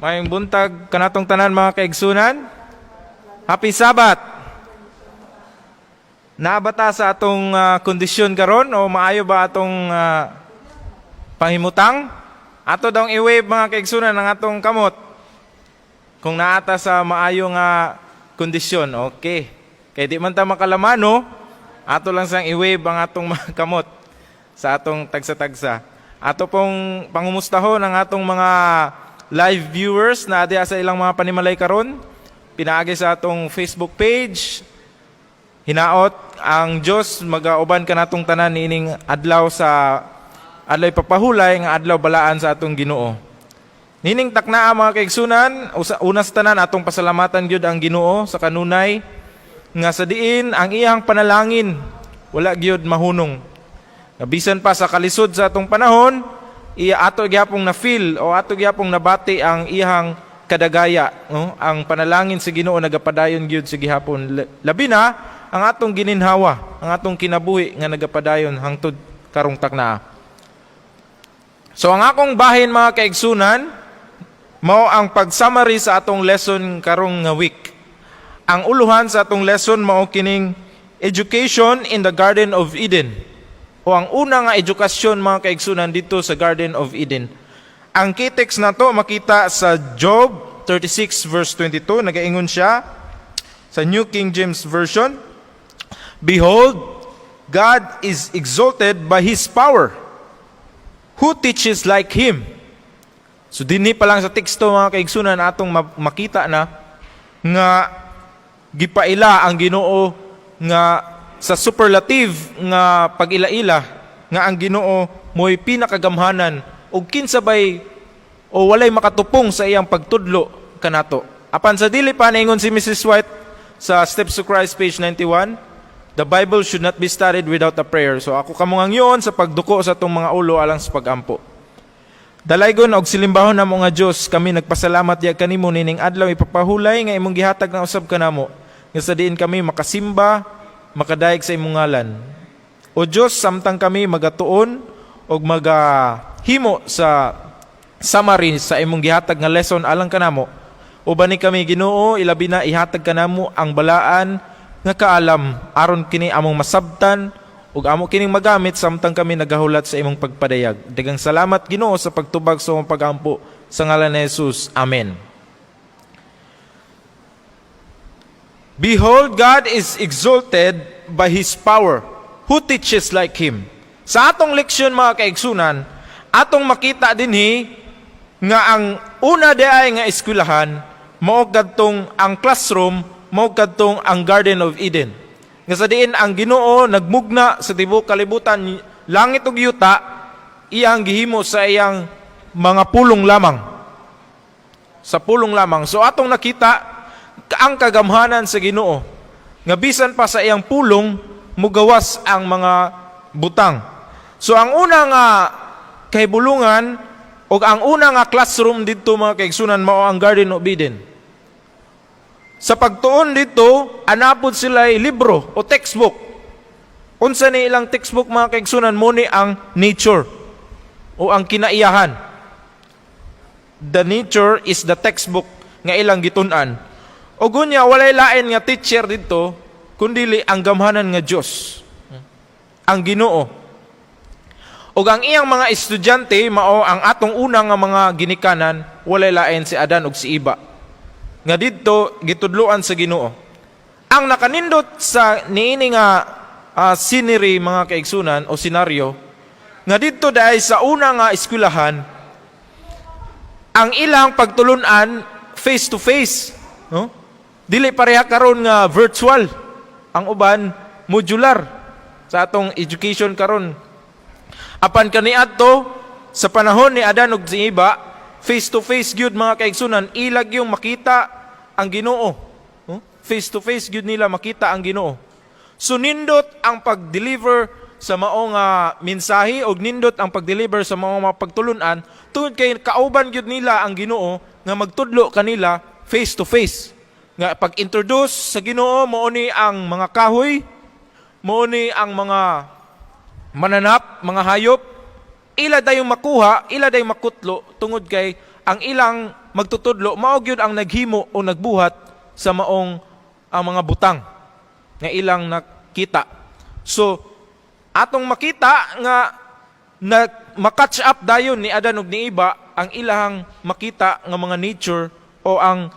Mayong buntag kanatong tanan mga kaigsunan. Happy Sabbath. Naabata sa atong kondisyon karon o maayo ba atong pahimutang? Ato daw i-wave mga kaigsunan ng atong kamot. Kung naata sa maayo nga kondisyon, okay. Kaya di man ta makalamano, ato lang sang i-wave ang atong mga kamot sa atong tagsa-tagsa. Ato pong pangumustahon ang atong mga live viewers na adya sa ilang mga panimalay karon. Pinaagi sa atong Facebook page. Hinaot ang Dios magauban kanatong tanan niining adlaw sa adlaw papahulay nga adlaw balaan sa atong Ginoo. Nining taknaa mga kaigsunan, una sa tanan atong pasalamatan gyud ang Ginoo sa kanunay nga sa diin ang iyang panalangin wala gyud mahunong. Bisan pa sa kalisod sa atong panahon, iya ato gyapong na feel o ato gyapong nabati ang iyang kadagaya, no? Ang panalangin sa Ginoo nagapadayon gyud sa gihapon. Labi na ang atong gininhawa, ang atong kinabuhi nga nagapadayon hangtod karong taknaa. So ang akong bahin mga kaigsunan mao ang pag-summary sa atong lesson karong nga week. Ang uluhan sa atong lesson mao kining Education in the Garden of Eden. O ang una nga edukasyon mga kaigsunan dito sa Garden of Eden. Ang key text na to makita sa Job 36 verse 22. Nagaingon siya sa New King James Version. Behold, God is exalted by His power. Who teaches like Him? So dinhi pa lang sa teksto mga kaigsunan atong makita na nga gipaila ang Ginoo nga sa superlative nga pag-ila-ila nga ang Ginoo mo'y pinakagamhanan ug kinsabay o walay makatupong sa iyang pagtudlo kanato. Apan sa dili pa naingon si Mrs. White sa Steps to Christ page 91, the Bible should not be studied without a prayer. So ako kamungang yun sa pagduko sa itong mga ulo alang sa pagampo. Dalaygon og silimbahon na mga Diyos, kami nagpasalamat ya kanimo nining adlaw ipapahulay nga imong gihatag na usab kanamo. Nga sa diin kami makasimba, makadayeg sa imong ngalan. O Diyos, samtang kami magatuon o magahimo sa summary sa imong gihatag nga lesson alang kanamo, uban ni kami Ginoo, ilabi na ihatag kanamo ang balaan nga kaalam aron kini among masabtan ug amo kining magamit samtang kami nagahulat sa imong pagpadayag. Daghang salamat Ginoo sa pagtubag sa imong pagampo sa ngalan ni Jesus. Amen. Behold, God is exalted by His power. Who teaches like Him? Sa atong leksyon mga kaigsunan, atong makita dinhi nga ang una diay nga eskwelahan mao kadtong ang classroom, mao kadtong ang Garden of Eden. Nga sa diin ang Ginoo nagmugna sa tibuok kalibutan, langit ug yuta, iyang gihimo sa iyang mga pulong lamang. Sa pulong lamang. So atong nakita ang kagamhanan sa Ginoo nga bisan pa sa iyang pulong mugawas ang mga butang. So ang una nga kahibulungan o ang una nga classroom dito mga kaigsunan mao ang Garden of Eden. Sa pagtuon dito anapod sila libro o textbook. Unsa ni ilang textbook mga kaigsunan mo ni ang nature o ang kinaiyahan. The nature is the textbook nga ilang gitun-an. O gunya, walay lain nga teacher dito, kundili ang gamhanan nga Diyos, ang Ginoo. O ang iyang mga estudyante, mao ang atong unang nga mga ginikanan, walay lain si Adan ug si Iba. Nga dito, gitudluan sa Ginoo. Ang nakanindot sa niini nga scenery, mga kaigsunan, o senaryo, nga dito dahil sa una nga eskwelahan, ang ilang pagtulunan face to face, no? Dili pareha karon nga virtual. Ang uban modular sa atong education karon. Apan kaniadto sa panahon ni Adan ug si Iba, face to face gyud mga kaigsunan, ilag yung makita ang Ginoo. Face to face gyud nila makita ang Ginoo. So nindot ang pag-deliver sa mao nga mensahe og nindot ang pag-deliver sa mao nga pagtulunan tungod kay kauban gyud nila ang Ginoo nga magtudlo kanila face to face. Nga pag-introduce sa Ginoo mao ni ang mga kahoy, mao ni ang mga mananap, mga hayop, ila dayong makuha, ila dayong makutlo tungod kay ang ilang magtutudlo mao gyud ang naghimo o nagbuhat sa maong ang mga butang nga ilang nakita. So atong makita nga na makatch up dayon ni Adan ug ni Eva ang ilahang makita nga mga nature o ang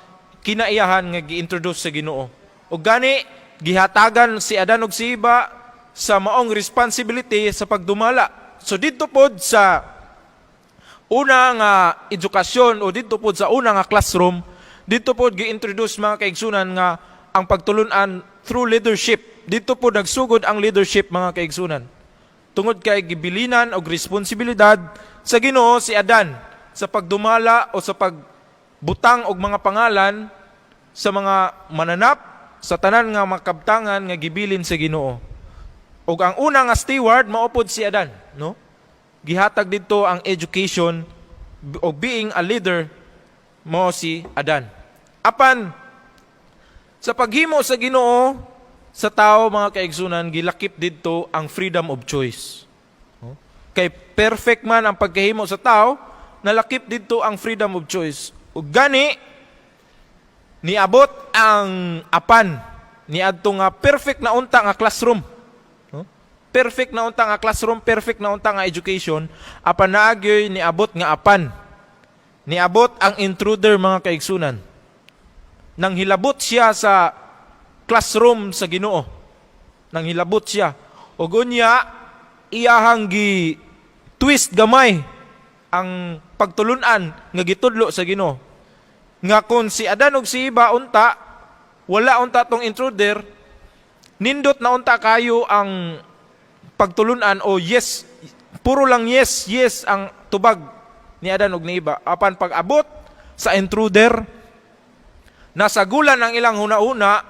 kinaiyahan nga gi-introduce sa Ginoo. Ug gani gihatagan si Adan ug si Eva sa maong responsibility sa pagdumala. So didto pod sa una nga edukasyon o didto pod sa una nga classroom, didto pod gi-introduce mga kaigsunan nga ang pagtulun-an through leadership. Didto pod nagsugod ang leadership mga kaigsunan. Tungod kay gibilinan og responsibilidad sa Ginoo si Adan sa pagdumala o sa pagbutang og mga pangalan sa mga mananap sa tanan nga makabtangan nga gibilin sa Ginoo. Og ang una nga steward maupod si Adan, no? Gihatag didto ang education o being a leader mo si Adan. Apan sa paghimo sa Ginoo sa tao mga kaigsunan gilakip didto ang freedom of choice. No? Kay perfect man ang pagkahimo sa tao, nalakip didto ang freedom of choice. Ug gani niabot ang apan niadto nga perfect na unta nga classroom. No? Perfect na unta nga classroom, perfect na unta nga education, apan naagyoy niabot nga apan. Niabot ang intruder mga kaigsunan. Nang hilabot siya sa classroom sa Ginoo. Nang hilabot siya. Ug unya iyahang gi twist gamay ang pagtulunan nga gitudlo sa Ginoo. Nga kung si Adan ug si Eva unta, wala unta tong intruder, nindot na unta kayo ang pagtulunan o yes, puro lang yes, yes ang tubag ni Adan ug ni Eva. Apan pag-abot sa intruder, nasagulan ang ilang huna-una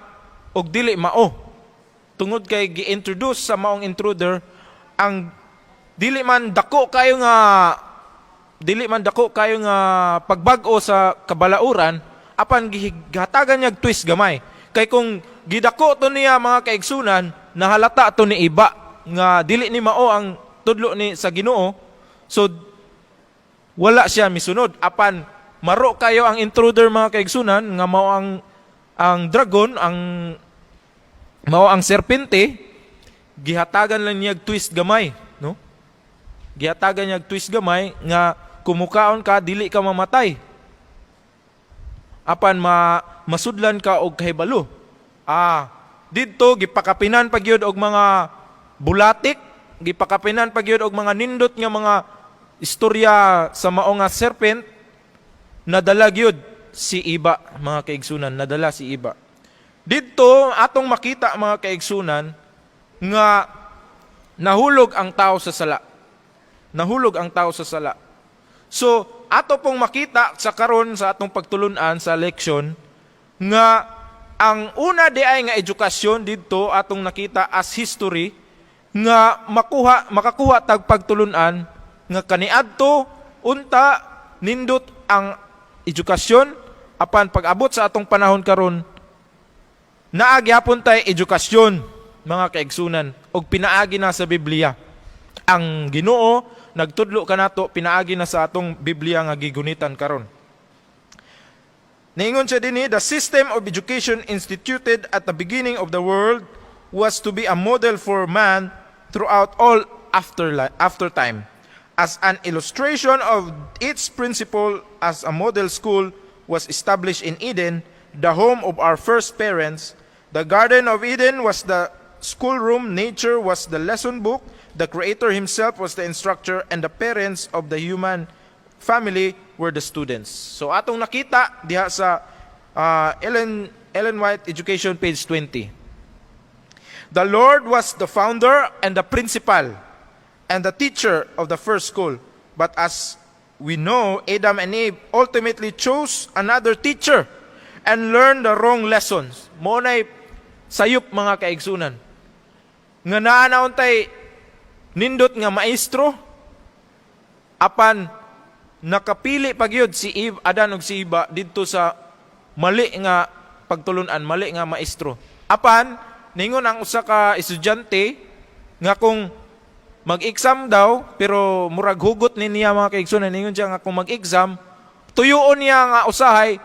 og dili mao. Tungod kay gi-introduce sa maong intruder ang dili man dako kayo nga pagbag-o sa kabalauran, apan gihatagan niya twist gamay. Kay kung gidako to niya mga kaigsunan, nahalata to ni Eva nga dili ni mao ang tudlo ni sa Ginoo. So wala siya misunod. Apan maro kayo ang intruder mga kaigsunan nga mao ang dragon, mao ang serpente, gihatagan lang niya twist gamay, no? Gihatagan niya twist gamay nga kumukaon ka dili ka mamatay. Apan masudlan ka og kahibalo. Didto gipakapinan pagyud og mga bulatik, gipakapinan pagyud og mga nindot nga mga istorya sa mao nga serpent. Nadala gyud si Eva mga kaigsunan, nadala si Eva. Didto atong makita mga kaigsunan nga nahulog ang tao sa sala. Nahulog ang tao sa sala. So, ato pong makita sa karon sa atong pagtulunan sa leksyon nga ang una di ay nga edukasyon didto atong nakita as history nga makakuha tag pagtulunan nga kaniadto unta nindot ang edukasyon apan pag-abot sa atong panahon karon naagyapon tay edukasyon mga kaigsunan og pinaagi na sa Biblia. Ang Ginoo nagtudlo kanato pinaagi na sa atong Biblia nga gigunitan karon. Niingon siya dinhi, the system of education instituted at the beginning of the world was to be a model for man throughout all after time. As an illustration of its principle, as a model school was established in Eden, the home of our first parents. The Garden of Eden was the schoolroom, nature was the lesson book, the Creator Himself was the instructor, and the parents of the human family were the students. So atong nakita diha sa Ellen White Education, page 20. The Lord was the founder and the principal and the teacher of the first school. But as we know, Adam and Eve ultimately chose another teacher and learned the wrong lessons. Mo nay sayop mga kaigsunan. Nga naanaon tay nindot nga maestro apan nakapili pagyud si Adan ug si Eva didto sa mali nga pagtulunan, mali nga maestro. Apan ningon ang usa ka estudyante nga kung mag-exam daw pero murag hugot ni niya mga kaigsunan, ningon siya nga kung mag-exam tuyoon niya nga usahay,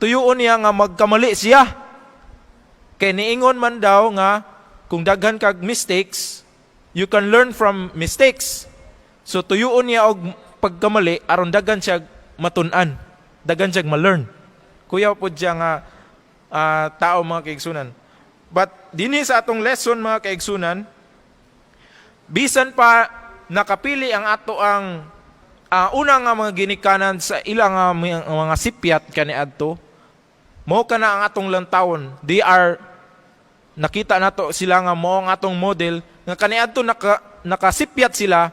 tuyoon niya nga magkamali siya. Kay niingon man daw nga, kung daghan kag mistakes, you can learn from mistakes. So tuyoon niya og pagkamali, aron daghan siya matun-an, daghan siya ma-learn. Kuya po siya nga tao mga kaigsunan. But dinhi sa atong lesson mga kaigsunan, bisan pa nakapili ang ato ang una nga mga ginikanan sa ilang mga sipyat kaniadto, mao kana ang atong lantawon. They are nakita nato sila nga mao ang atong model nga kaniadto nakasipyat sila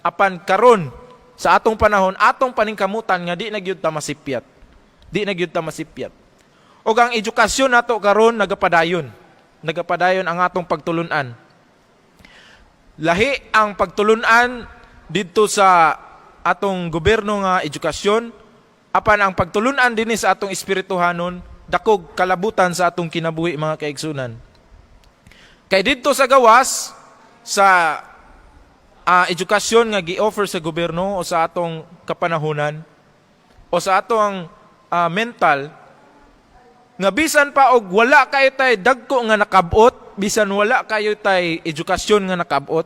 apan karon sa atong panahon atong paningkamutan nga di nagyud ta masipyat. Di nagyud ta masipyat. Og ang edukasyon nato karon nagapadayon. Nagapadayon ang atong pagtulunan. Lahi ang pagtulunan didto sa atong gobyerno nga edukasyon, apan ang pagtulunan dinhi sa atong espirituhanon dakog kalabutan sa atong kinabuhi mga kaigsunan. Kay didto sa gawas sa edukasyon nga gi-offer sa gobyerno o sa atong kapanahunan o sa atong mental, nga bisan pa og wala kayo tay dagko nga nakabot, bisan wala kayo tay edukasyon nga nakabot,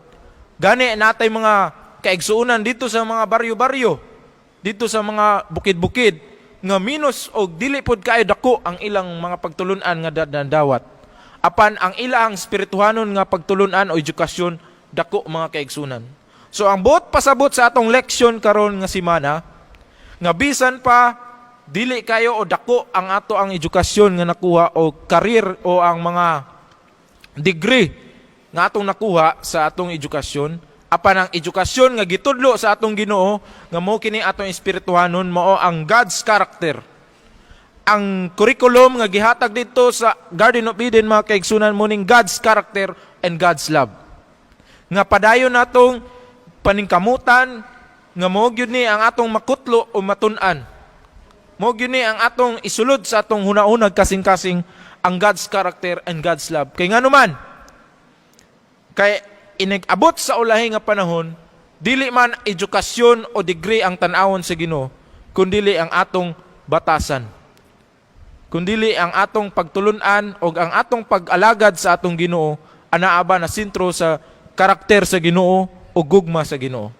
gani natay mga kaigsuunan dito sa mga baryo-baryo, dito sa mga bukid-bukid, nga minus og dili pod kayo dako ang ilang mga pagtulunan nga dawat. Apan ang ilang spirituhanon nga pagtulunan o edukasyon dako mga kaigsunan. So ang buot pasabot sa atong leksyon karon nga semana, nga bisan pa dili kayo o dako ang ato ang edukasyon nga nakuha o career o ang mga degree nga atong nakuha sa atong edukasyon, apan ang edukasyon nga gitudlo sa atong Ginoo nga mao kini atong espirituhanon, mao ang God's character. Ang curriculum nga gihatag dito sa Garden of Eden mga kaigsunan mo ning God's character and God's love. Nga padayon natong paningkamutan nga mao gyud ni ang atong makutlo o matun-an. Mo gyud ni ang atong isulod sa atong hunahunag kasing-kasing ang God's character and God's love. Kay ngano man, kay inigabot sa ulahi nga panahon, dili man edukasyon o degree ang tan-awon sa Ginoo, kundili ang atong batasan. Kundili ang atong pagtulunan o ang atong pag-alagad sa atong Ginoo, anaa ba na sentro sa karakter sa Ginoo o gugma sa Ginoo.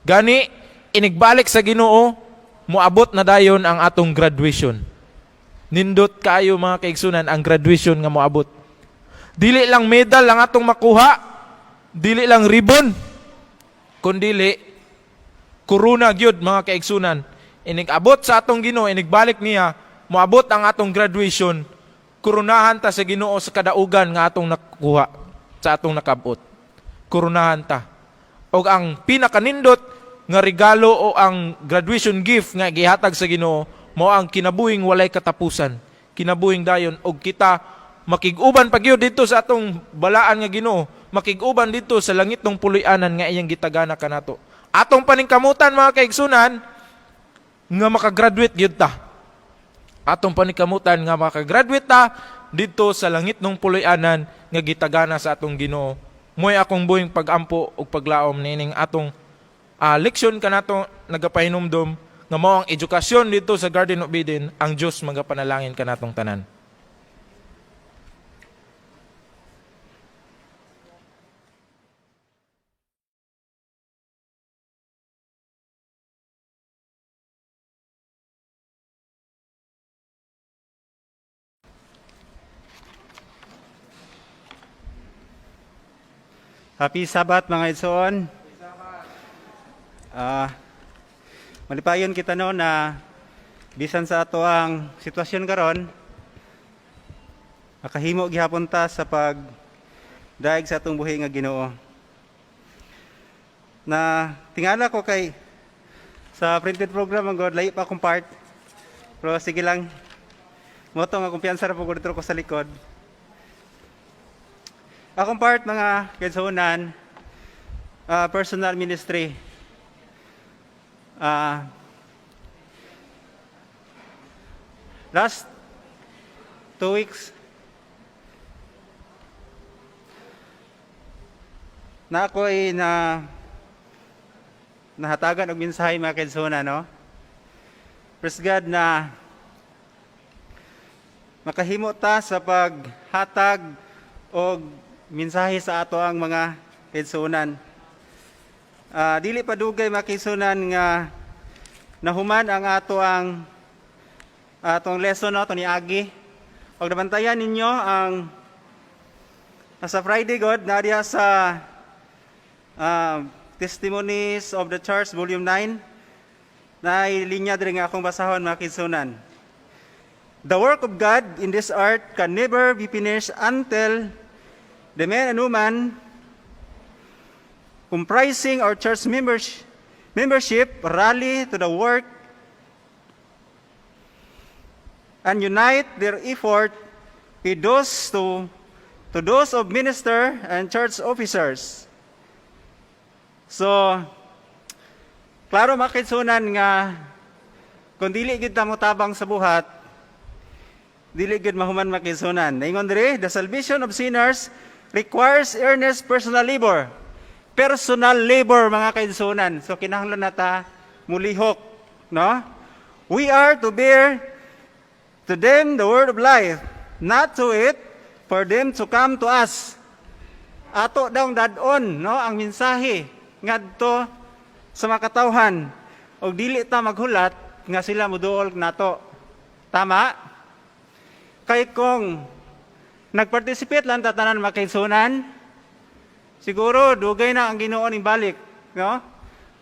Gani inigbalik sa Ginoo, moabot na dayon ang atong graduation. Nindot kayo mga kaigsunan ang graduation nga moabot. Dili lang medal ang atong makuha, dili lang ribbon, kundili corona gyud mga kaigsunan. Inigabot sa atong Ginoo, inigbalik niya, moabot ang atong graduation, koronahan ta sa Ginoo sa kadaugan nga atong nakuha, sa atong nakabot. Koronahan ta. Og ang pinakanindot nga regalo o ang graduation gift nga gihatag sa Ginoo mao ang kinabuhing walay katapusan, kinabuhing dayon og kita makig-uban pagyud dito sa atong balaan nga Ginoo, makig-uban dito sa langit ng puloy-anan nga iyang gitagana kanato. Atong paningkamutan mga kaigsunan nga makagraduate gyud ta. Atong paningkamutan nga makagraduate ta dito sa langit ng puloy-anan nga gitagana sa atong Ginoo. Moy akong buhing pagampo ug paglaom nining atong leksyon kanato nagapahinumdom nga mao ang edukasyon dito sa Garden of Eden, ang Dios magapanalangin kanatong tanan. Happy Sabbath mga igsoon. Malipayon kita no na bisan sa ato ang sitwasyon karon, makahimo gihapon ta sa pagdaig sa atong buhi nga Ginoo. Na tingala ko kay sa printed program ang God, lahi pa akong part. Pero sige lang, moto nga kumpiyansa ra po ko dito ko sa likod. Akong part mga kaigsuonan, personal ministry. Last 2 weeks, na ako ay nahatagan og mensahe mga kaigsuonan, no? praise God na makahimo ta sa paghatag og mensahe sa ato ang mga kaigsunan. Dili pa dugay makisunan nga nahuman ang atong lesson no to ni Agi. Og nabantayan ninyo ang sa Friday God na diha sa Testimonies of the Church volume 9 na linya diri nga akong basahon mga kaigsunan. The work of God in this earth can never be finished until the men and women comprising our church membership rally to the work and unite their effort with those to those of minister and church officers. So, klaro makitsunan nga kung dili gid ta mo tabang sa buhat, dili gid mahuman makisunan. Ingon diri, the salvation of sinners requires earnest personal labor. Personal labor mga kaigsunan. So kinahanglan nata mulihok, no? We are to bear to them the word of life, not to it for them to come to us. Ato daw dadon, no, ang mensahe ngadto sa makatawhan og dili ta maghulat nga sila moduol nato. Tama? Kay kung nag-participate lang tatanan makaigsunan, siguro dugay na ang Ginoo ning balik, no?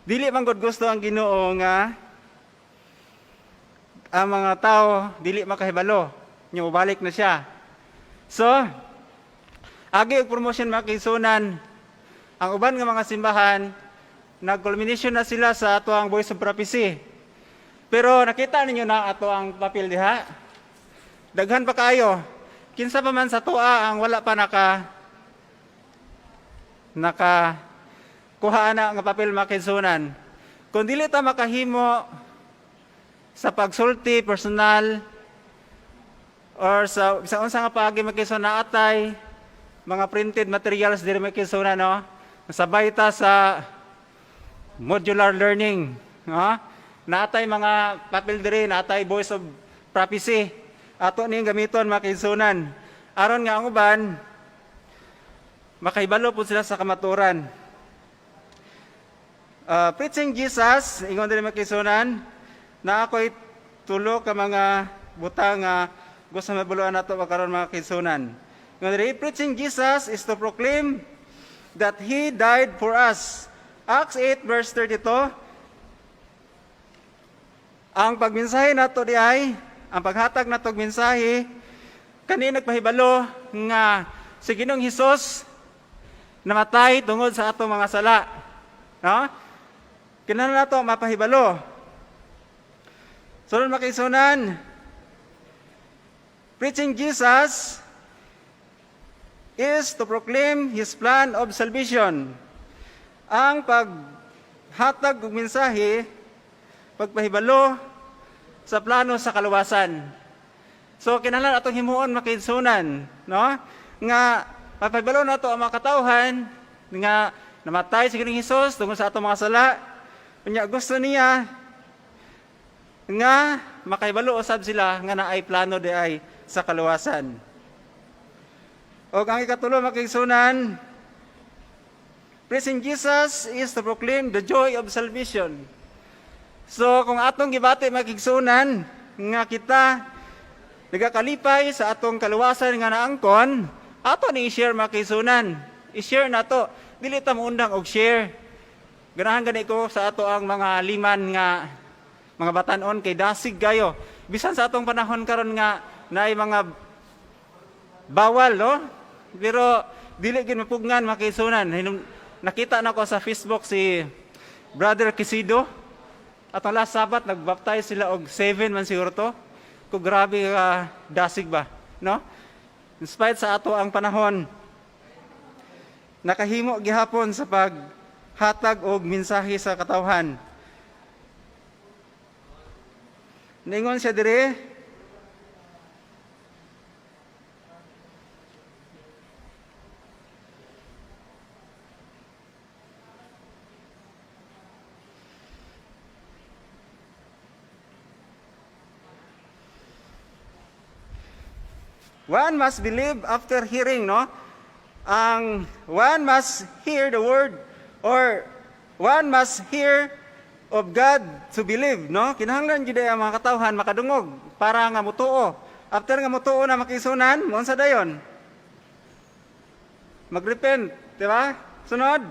Dili man gud gusto ang Ginoo nga ang mga tao dili makahibalo, nya mobalik na siya. So, agi og promotion makaigsunan, ang uban nga mga simbahan nag-culmination na sila sa ato ang Voice of Prophecy. Pero nakita ninyo na ato ang papel diha. Daghan pa kayo. Kinsa pa man sa tua ang wala pa kuha na nga papel makaigsunan. Kung dili ta makahimo sa pagsulti personal or sa unsa nga paagi makaigsunan atay mga printed materials diri makaigsunan, no? Sabay ta sa modular learning, no? Naatay mga papel diri, naatay Voice of Prophecy. Ato ning gamiton makaigsunan. Aron nga ang uban makahibalo po sila sa kamaturan. Preaching Jesus, ingon diri makaigsunan, na ako'y tulo ka mga butang nga gusto mabuluan nato karon mga kaigsunan. Ingon diri, preaching Jesus is to proclaim that He died for us. Acts 8 verse 32. Ang pagmensahe nato di ay ang paghatag natong mensahe kani nagpahibalo nga si Ginoong Hesus namatay tungod sa atong mga sala. No? Kinahanglan nato mapahibalo. Sunod makaigsunan, preaching Jesus is to proclaim His plan of salvation. Ang paghatag og mensahe, pagpahibalo sa plano sa kaluwasan. So kinahanglan atong himuon makaigsunan, no? Nga mapahibalo nato ang mga katawhan nga namatay si Ginoong Hesus tungod sa atong mga sala. Unya gusto niya nga makahibalo usab sila nga naay plano di ay sa kaluwasan. O ang ikatulo makaigsunan, preaching Jesus is to proclaim the joy of salvation. So kung atong gibati makigsunan nga kita nagakalipay sa atong kaluwasan nga naangkon, ato ni i-share makigsunan. I-share nato, dili ta moundang og share. Ganahan gani ko sa ato ang mga liman nga mga batan-on kay dasig gayo. Bisan sa atong panahon karon nga naay mga bawal, no? Pero dili gid mapugngan makigsunan. Nakita na ko sa Facebook si Brother Quisido. Atong last Sabat, nagbaptize sila og 7 man siguro to. Kung grabe dasig ba, no? In spite sa ato ang panahon, nakahimo gihapon sa paghatag og mensahe sa katawhan. Ningon siya dire, One must believe after hearing, no? Ang one must hear the word, or one must hear of God to believe, no? Kinahanglan jud ang mga katawhan makadungog para nga mutuo. After nga mutuo na makisunan, mo unsa dayon? Magrepent, di ba? Sunod.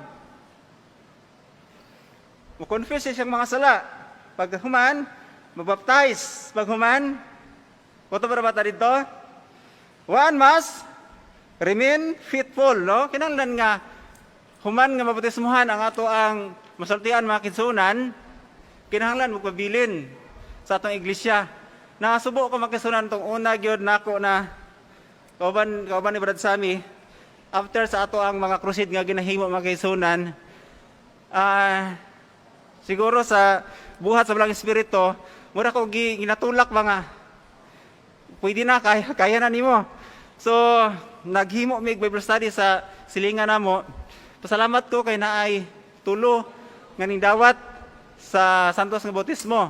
Mo-confess siyang mga sala. Pag human, mabaptize. Pag human, wato ba bata dito? One must remain faithful, no? Kinahanglan nga human nga mabautismuhan ang ato ang masultian mga kinsunan, kinahanglan magpabilin sa atong iglesia. Nakasubo ko makisunan tong una gyud nako na kauban ni Brad Sammy after sa ato ang mga crusade nga ginahimo mga kinsunan. Siguro sa buhat sa Balang Espiritu, mura ko ginatulak mga pwede na kaya na nimo. So naghimo mig Bible study sa silingan namo. Pasalamat ko kay naay tulo nga ning dawat sa santos nga bautismo.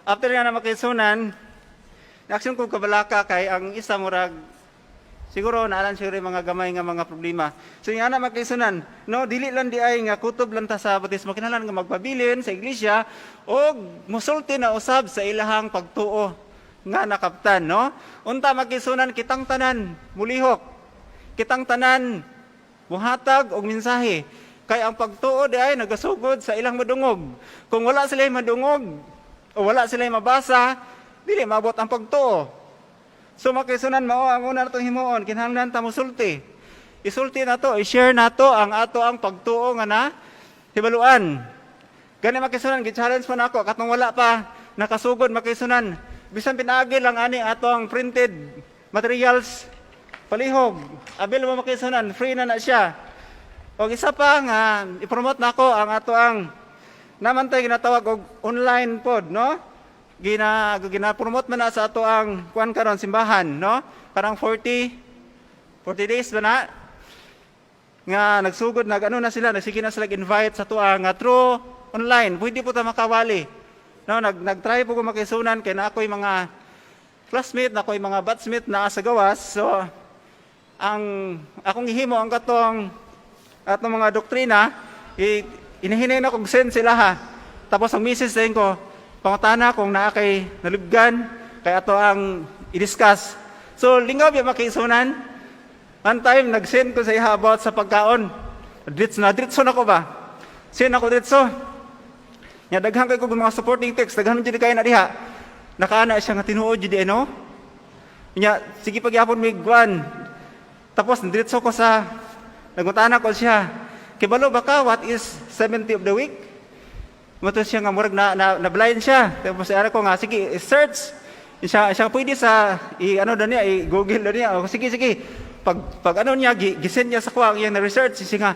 After nga na makisunan, na-action ko kabalaka kay ang isa murag siguro naalan siguro mga gamay nga mga problema. So nga na makisunan, no, dili lang di ay nga kutob lang ta sa bautismo, kinahanglan nga magpabilin sa iglesia o musulti na usab sa ilahang pagtuo nga nakaptan, no? Unta makisunan kitang tanan mulihok. Kitang tanan muhatag og mensahe. Kay ang pagtuo di ay nagasugod sa ilang madungog. Kung wala sila madungog o wala sila mabasa, dili maabot ang pagtuo. So makisunan mao ang una natong himuon, kinahanglan ta mosulti. Isulti nato, i-share nato ang ato ang pagtuo nga na hibaluan. Gani makisunan gi-challenge pa nako katong wala pa nakasugod makisunan. Bisan pinaagi lang ani atong printed materials palihog. Abil mo makisunan, free na siya. O isa pa nga i-promote nako ang ato ang namantay ginatawag og online pod, no? Gina-promote man na sa ato ang kuan karon simbahan, no? Parang 40 days ba na? Nga nagsugod nag-ano na sila, nagsige na sila invite sa tuwa nga through online. Pwede po ta makawali. No, nag-try po ko makisunan kay na ako'y mga classmate, na ako'y mga batchmate na sa gawas. So ang akong gihimo ang katong atong mga doktrina, inahinay na kong send sila ha. Tapos ang message din ko, pangutana kung naa kay nalibgan, kay ato ang i-discuss. So lingaw biya makisunan. One time nag-send ko sa iha about sa pagkaon. Nadritso na ko ba? Send ako dritso. Nya daghan kay ko mga supporting text, daghan jud kay na diha. Nakaana siya nga tinuod jud no. Nya sige pagyapon mig guan. Tapos diretso ko sa nagutana ko siya. Kibalo baka what is 70 of the week? Mato siya nga murag na blind siya. Tapos ara ko nga sige search. Siya pwede sa ano daw niya i-google daw niya. O, sige pag ano niya gisend niya sa kuha ang na research siya nga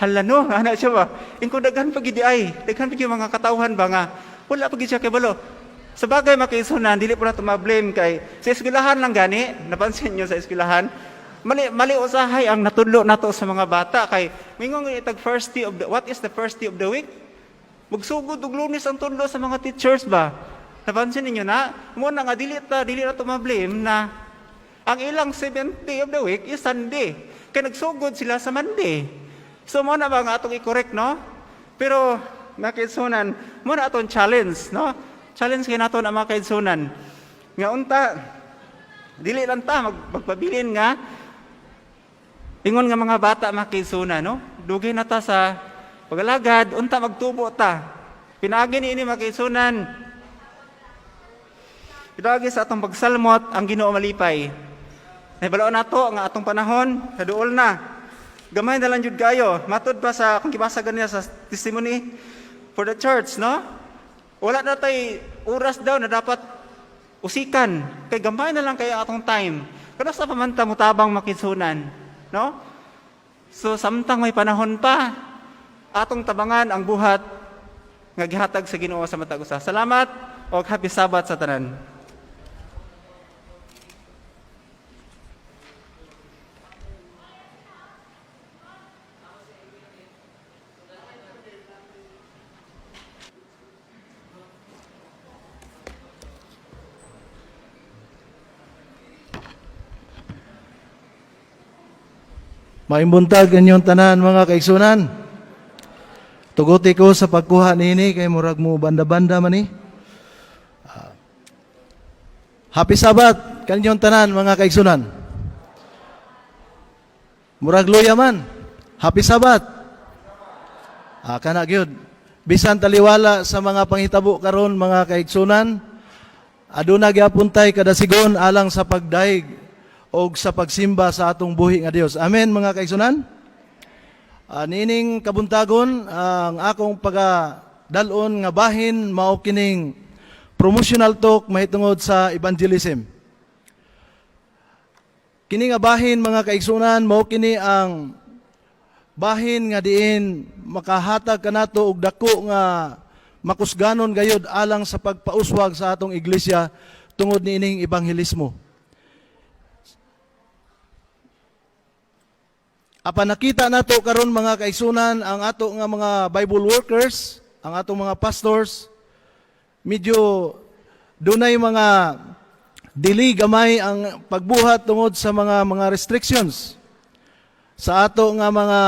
hala no, ana siya ba? Ingko daghan pag idi ay, daghan pag mga katawhan ba nga wala pag siya kay balo. Sa bagay makisunan, dili po nato ma-blame kay sa eskwelahan lang gani, napansin niyo sa eskwelahan, mali usahay ang natudlo nato sa mga bata kay mingong itag first day of the what is the first day of the week? Magsugod og Lunes ang tudlo sa mga teachers ba? Napansin niyo na, mo na nga dili na to ma-blame na ang ilang 7th day of the week is Sunday. Kay nagsugod sila sa Monday. So mo na ba nga atong i-correct, no? Pero makisunan, mo na atong challenge, no? Challenge kay nato na mga kaidsunan. Nga unta, dili lang ta magpabilin nga ingon nga mga bata makisunan, no? Dugay na ta sa pagalagad, unta magtubo ta. Pinaagi ni ini makisunan. Pinaagi sa atong pagsalmot ang Ginoo malipay. Nahibalaon nato nga atong panahon, kaduol na. Gamay na lang jud kayo. Matod pa sa kung gibasa ganiya sa testimony for the church, no? Wala na tay oras daw na dapat usikan. Kay gamay na lang kayo atong time. Kada sa pamanta mo tabang makisunan, no? So samtang may panahon pa, atong tabangan ang buhat nga gihatag sa Ginoo sa matag usa. Salamat o happy Sabbath sa tanan. Maimbuntag inyong tanan mga kaigsunan. Tuguti ko sa pagkuha nini kay murag mo banda-banda man ni. Happy Sabat kanyong tanan mga kaigsunan. Murag luya man. Happy Sabat. Kana gyud. Bisan taliwala sa mga panghitabo karon mga kaigsunan, aduna gyapon tay kada sigon alang sa pagdaig o sa pagsimba sa atong buhi nga Dios. Amen mga kaigsunan. Nining kabuntagon ang akong pagadalon nga bahin mao kining promotional talk mahitungod sa evangelism. Kini nga bahin mga kaigsunan mao kini ang bahin nga diin makahatag kanato og dako nga makusganon gayud alang sa pagpauswag sa atong iglesia tungod niining ebanghelismo. Apan nakita nato karon mga kaigsunan ang ato nga mga Bible workers, ang atong mga pastors, medyo dunay mga dili gamay ang pagbuhat tungod sa mga restrictions sa ato nga mga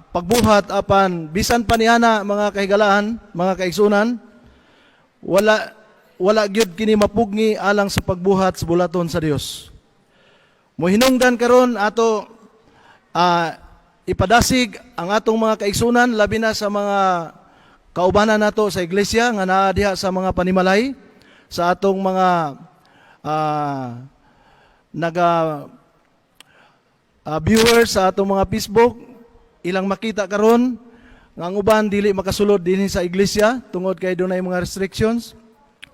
pagbuhat apan bisan pa niana mga kahigalaan, mga kaigsunan, wala gyud kini mapugni alang sa pagbuhat sa bulaton sa Dios. Mohinungdan karon ato ipadasig ang atong mga kaigsunan labi na sa mga kaubanan nato sa iglesia nga naa diha sa mga panimalay sa atong mga viewers sa atong mga Facebook ilang makita karon nga ang uban dili makasulod dinhi sa iglesia tungod kay dunay mga restrictions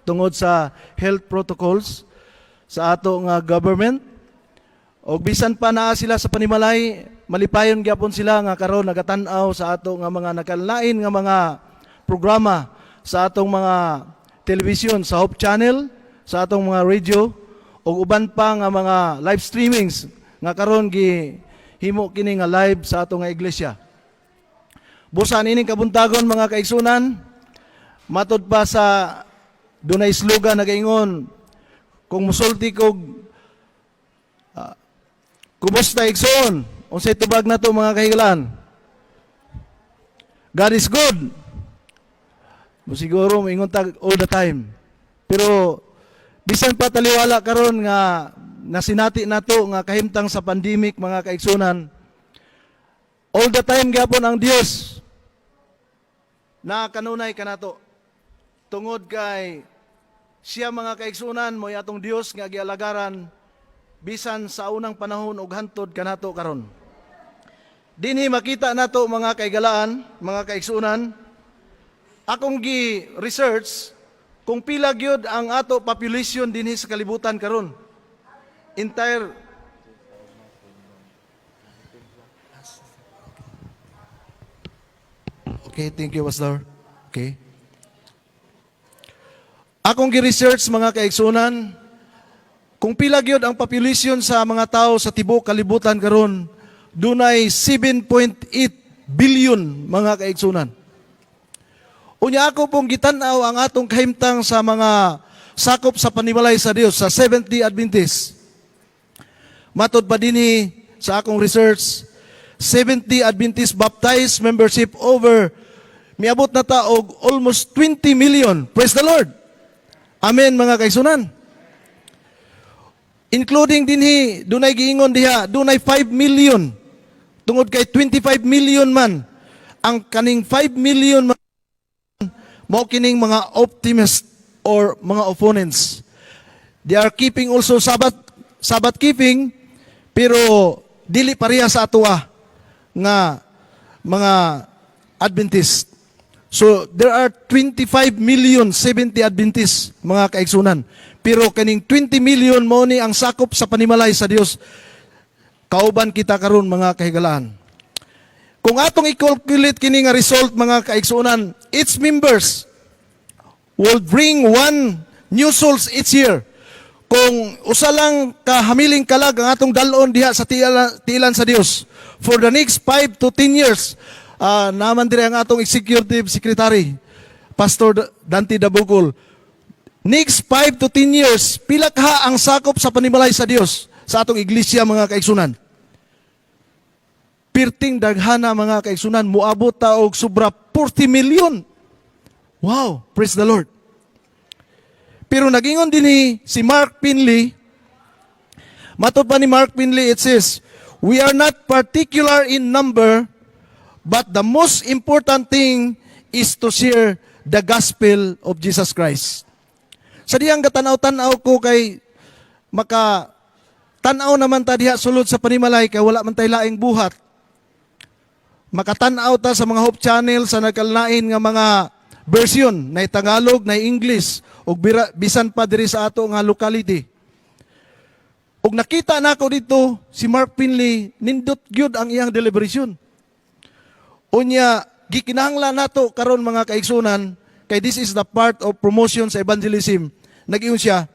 tungod sa health protocols sa ato nga government. O bisan pa naa sila sa panimalay, malipayon gyapon sila nga karon nagatan-aw sa ato nga mga nakalain nga mga programa sa atong mga television, sa Hope Channel, sa atong mga radio, o uban pa nga mga live streamings nga karon gihimo kini nga live sa atong nga iglesia. Busan ining kabuntagon mga kaigsunan, matud pa sa dunay slogan nagaingon, kung musulti kog kumusta igsoon? Unsay tubag na to mga kahigalaan? God is good. Siguro maingon tag all the time. Pero bisan pa taliwala karon nga nasinati nato nga kahimtang sa pandemic mga kaigsunan, all the time gyapon ang Dios na kanunay kanato. Tungod kay siya mga kaigsunan mo atong Dios nga gialagaran bisan sa unang panahon ug hantod kanato karon. Dinhi makita nato mga kaigalaan, mga kaigsunan, akong gi-research kung pila gyud ang ato population dinhi sa kalibutan karon. Entire Okay, thank you, Pastor. Okay. Akong gi-research mga kaigsunan, kung pila gyud ang population sa mga tao sa tibuok kalibutan karon, dunay 7.8 billion mga kaigsunan. Unya ako pong gitan-aw ang atong kahimtang sa mga sakop sa panimalay sa Dios sa Seventh-day Adventist. Matod pa dinhi sa akong research, Seventh-day Adventist baptized membership over miabot na ta og almost 20 million. Praise the Lord. Amen mga kaigsunan. Including dinhi, dunay giingon diha, dunay 5 million. Tungod kay 25 million man. Ang kaning 5 million man, mao kining mga optimists or mga opponents. They are keeping also Sabbath keeping, pero dili pareha sa atoa nga mga Adventist. So there are 25 million 70 Adventists mga kaigsunan. Pero kaning 20 million mo ni ang sakop sa panimalay sa Dios. Kauban kita karon mga kahigalaan. Kung atong i-calculate kini nga result mga kaigsunan, its members will bring 1 new souls each year. Kung usa lang kahamiling kalag ang atong dalon diha sa tiilan sa Dios for the next 5 to 10 years, naman dire ang atong executive secretary, Pastor Dante Dabukol. Next 5 to 10 years, pila ka ang sakop sa panimalay sa Dios sa atong iglesia mga kaigsunan. Pirting daghana mga kaigsunan, muabot ta og sobra 40 million. Wow, praise the Lord. Pero nagingon din si Mark Pinley, matod pa ni Mark Pinley, it says, we are not particular in number, but the most important thing is to share the gospel of Jesus Christ. Sa diyang gatanaw-tanaw ko kay tanaw naman ta diha sulod sa panimalay kay wala man tay laing buhat. Makatanaw ta sa mga Hope Channel sa nagkalain nga mga version na Tagalog, na English, ug bisan pa diri sa ato nga locality. Ug nakita nako dito si Mark Pinley, nindot gyud ang iyang deliberation. Unya gikinahanglan nato karon mga kaigsunan, kay this is the part of promotion sa evangelism. Nag-iyon siya,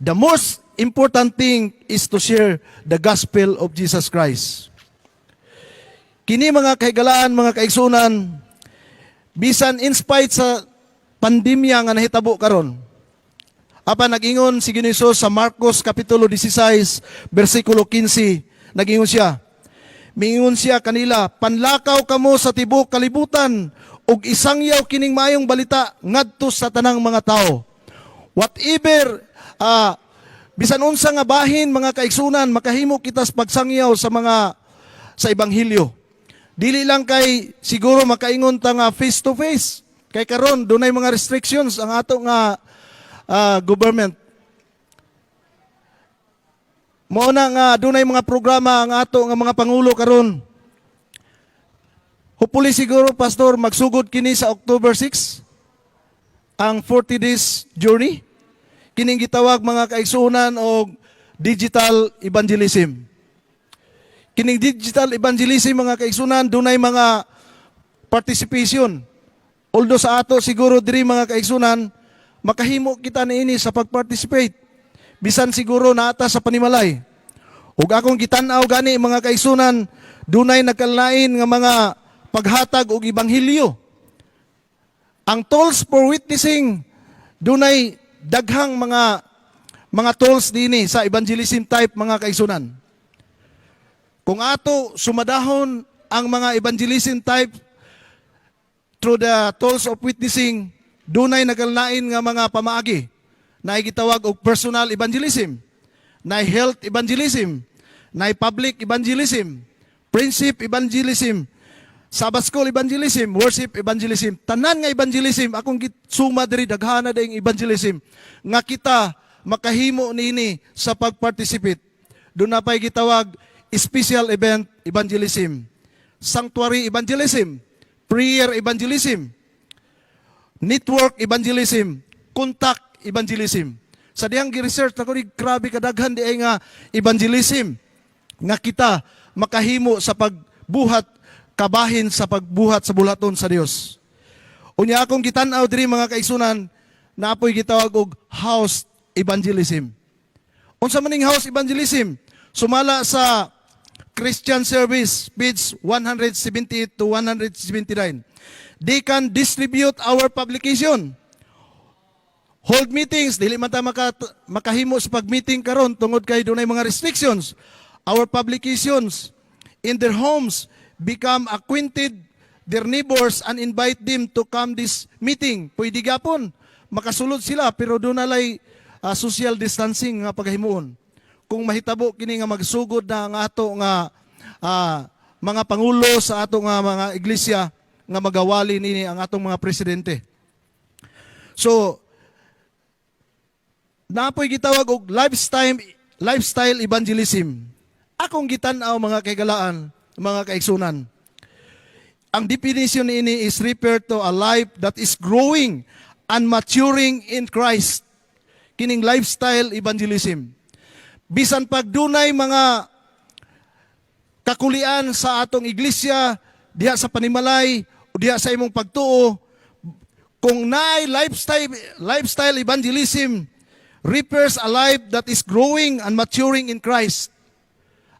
the most important thing is to share the gospel of Jesus Christ. Kini mga kahigalaan, mga kaigsunan, bisan in spite sa pandemya nga nahitabo karon. Apa nag-ingon si Ginoong sa Marcos kapitulo 16 bersikulo 15, nag-ingon siya. Mingon siya kanila, panlakaw kamo sa tibok kalibutan ug isangyaw kining maayong balita ngadto sa tanang mga tao. Whatever bisan unsa nga bahin mga kaigsunan, makahimo kita sa pagsangyaw sa ebanghelyo. Dili lang kay siguro makaingon ta nga face to face. Kay karon dunay mga restrictions ang ato nga government. Mao na nga dunay mga programa ang ato nga mga pangulo karon. Hopefully siguro pastor magsugod kini sa October 6 ang 40 days journey. Kining gitawag mga kaigsunan og digital evangelism. Kining digital evangelism mga kaigsunan, dunay mga participation. Although sa ato siguro diri mga kaigsunan, makahimo kita niini sa pag-participate. Bisan siguro naata sa panimalay. Ug akong gitan-aw gani mga kaigsunan, dunay nagkalain nga mga paghatag og ebanghelyo. Ang tools for witnessing, dunay daghang mga tools dinhi sa evangelism type mga kaigsunan. Kung ato sumadahon ang mga evangelism type through the tools of witnessing, dunay nagkalain nga mga pamaagi na gitawag og personal evangelism, na health evangelism, na public evangelism, friendship evangelism, Sabbath school evangelism, worship evangelism, tanan nga evangelism, akong suma diri daghana dayong evangelism nga kita makahimo nini sa pag-participate. Doon na pa'y gitawag special event evangelism, sanctuary evangelism, prayer evangelism, network evangelism, contact evangelism. Sa dihang gi-research ako ni grabe kadaghan di ay nga evangelism nga kita makahimo sa pagbuhat kabahin sa pagbuhat sa bulaton sa Dios. Unya akong gitan-aw diri mga kaigsunan, naapoy gitawag og house evangelism. Unsa maning house evangelism? Sumala sa Christian Service, page 178 to 179. They can distribute our publication. Hold meetings, dili man ta makahimo sa pag-meeting karon tungod kay dunay mga restrictions. Our publications in their homes become acquainted their neighbors and invite them to come this meeting. Pwede gapon makasulod sila pero doon nalay social distancing nga paghimuon. Kung mahitabo kini nga magsugod na ang ato nga mga pangulo sa ato nga mga iglesia nga magawali nini ang atong mga presidente. So napoy gitawag og lifestyle evangelism. Akong gitan-aw mga kaigalaan, mga kaigsunan. Ang definition ini is referred to a life that is growing and maturing in Christ. Kining lifestyle evangelism. Bisan pag dunay mga kakulian sa atong iglesia, diha sa panimalay, o diha sa imong pagtuo, kung naay lifestyle evangelism refers a life that is growing and maturing in Christ.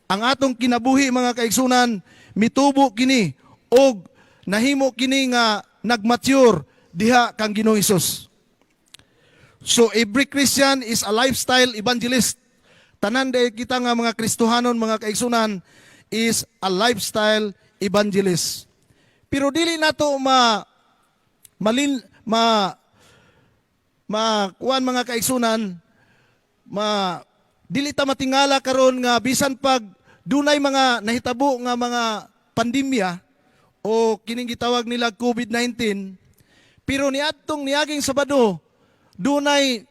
Ang atong kinabuhi mga kaigsunan, mitubo kini og nahimo kini nga nagmature diha kang Ginoong Hesus. So every Christian is a lifestyle evangelist. Tanan day kita nga mga Kristohanon, mga kaigsunan, is a lifestyle evangelist. Pero dili nato kuan mga kaigsunan, dili ta matingala karon nga bisan pag dunay mga nahitabo nga mga pandemya o kining gitawag nila COVID-19, pero niadtong niaging Sabado dunay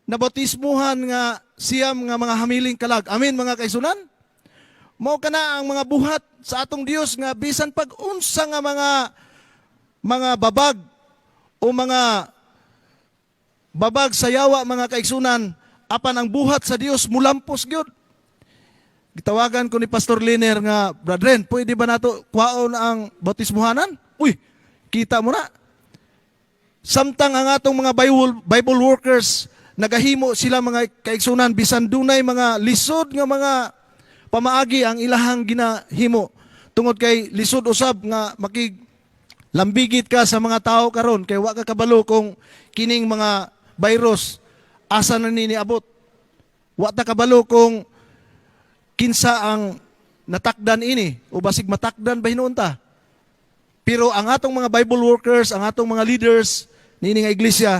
nabautismuhan nga siyam nga mga hamiling kalag. Amen mga kaigsunan. Mao kana ang mga buhat sa atong Dios nga bisan pag unsa nga mga babag o mga babag sa yawa mga kaigsunan, apan ang buhat sa Dios mulampos gyud. Gitawagan ko ni Pastor Liner nga, brethren, pwede ba nato kwaon ang bautismuhanan? Uy, kita mo na. Samtang ang atong mga Bible workers, nagahimo sila mga kaigsunan, bisan dunay mga lisod nga mga pamaagi ang ilahang ginahimo. Tungod kay lisod usab nga lambigit ka sa mga tao karon kay wa ka kabalo kung kining mga virus asa na niabot. Wa ta kabalo kung kinsa ang natakdan ini o basig matakdan ba hinuunta. Pero ang atong mga Bible workers, ang atong mga leaders nini nga iglesia,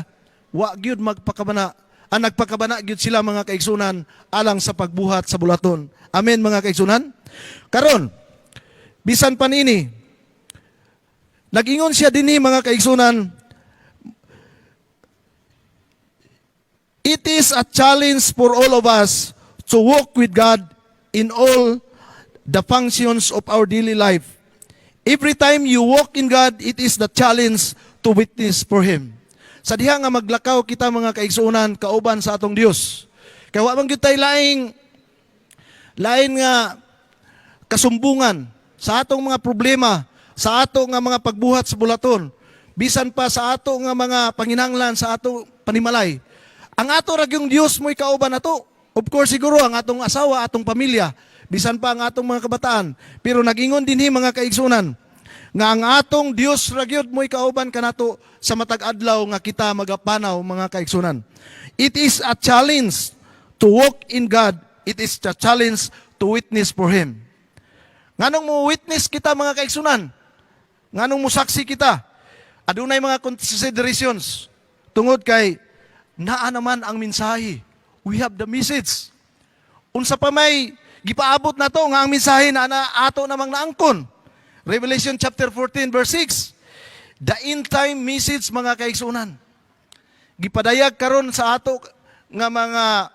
wa gyud magpakabana. Ang nagpakabana gyud sila mga kaigsunan alang sa pagbuhat sa bulaton. Amen mga kaigsunan. Karon bisan pa nini nag-ingon siya dinhi mga kaigsunan, it is a challenge for all of us to walk with God in all the functions of our daily life. Every time you walk in God, it is the challenge to witness for Him. Sa diha nga maglakaw kita mga kaigsunan kauban sa atong Dios. Kaya wa man gyud tay lain nga kasumbungan sa atong mga problema, sa ato nga mga pagbuhat sa bulaton, bisan pa sa ato nga mga panginahanglan sa ato panimalay. Ang ato ragyong Dios mo'y kauban nato. Of course siguro ang atong asawa, atong pamilya, bisan pa ang atong mga kabataan. Pero nag-ingon dinhi mga kaigsunan nga ang atong Dios ragyod mo'y kauban kanato sa matag adlaw nga kita magapanaw mga kaigsunan. It is a challenge to walk in God. It is a challenge to witness for Him. Nganong mo witness kita mga kaigsunan? Nganong mo saksi kita? Adunay mga considerations tungod kay naa naman ang mensahe. We have the message. Unsa pa may gipaabot na to nga ang mensahe na ato namang naangkon. Revelation chapter 14 verse 6. The end time message mga kaigsunan. Gipadayag karon sa ato nga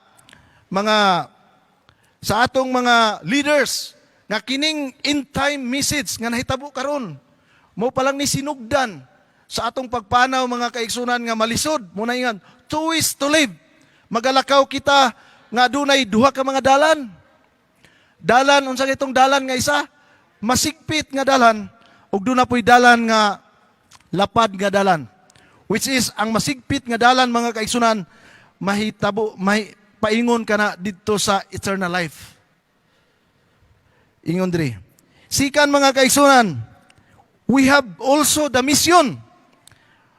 sa atong mga leaders nga kining end time message nga nahitabo karon mo palang ni sinugdan sa atong pagpanaw mga kaigsunan nga malisod mo na ingan 2 ways to live. Magalakaw kita nga dunay duha ka mga dalan. Dalan unsa itong dalan nga isa? Masigpit nga dalan ug duna poy dalan nga lapad nga dalan. Which is ang masigpit nga dalan mga kaigsunan paingon ka na dito sa eternal life. Ingon diri. Sikan mga kaigsunan, we have also the mission.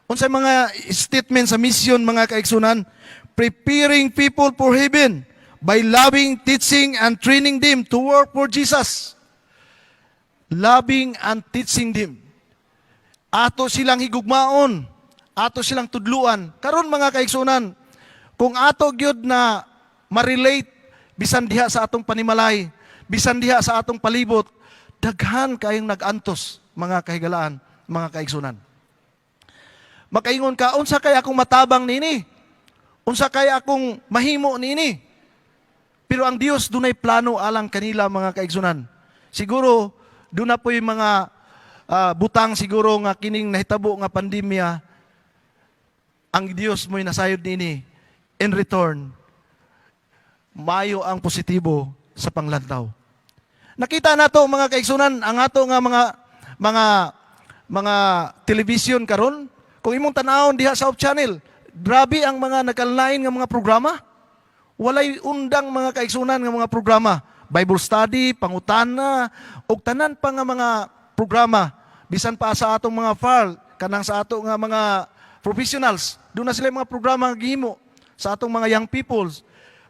Unsay mga statement sa mission mga kaigsunan? Preparing people for heaven by loving, teaching, and training them to work for Jesus. Loving and teaching them. Ato silang higugmaon, ato silang tudluan. Karon mga kaigsunan, kung ato gyud na ma-relate bisan diha sa atong panimalay, bisan diha sa atong palibot, daghan kayong nag-antos mga kahigalaan, mga kaigsunan. Makaingon ka, unsa kay akong matabang nini? Unsa kay akong mahimo nini? Pero ang Dios dunay plano alang kanila mga kaigsunan. Siguro duna po'y mga butang siguro nga kining nahitabo nga pandemya, ang Dios mo'y nasayod nini. In return, mayo ang positibo sa panglantaw. Nakita nato mga kaigsunan ang ato nga mga television karon. Kung imong tan-awon diha sa Hope Channel, grabe ang mga nagkalain nga mga programa. Walay undang mga kaigsunan nga mga programa. Bible study, pangutana, ug tanan pa nga mga programa. Bisan pa sa atong mga FAR, kanang sa ato nga mga professionals. Doon na sila mga programa nga gihimo sa atong mga young peoples.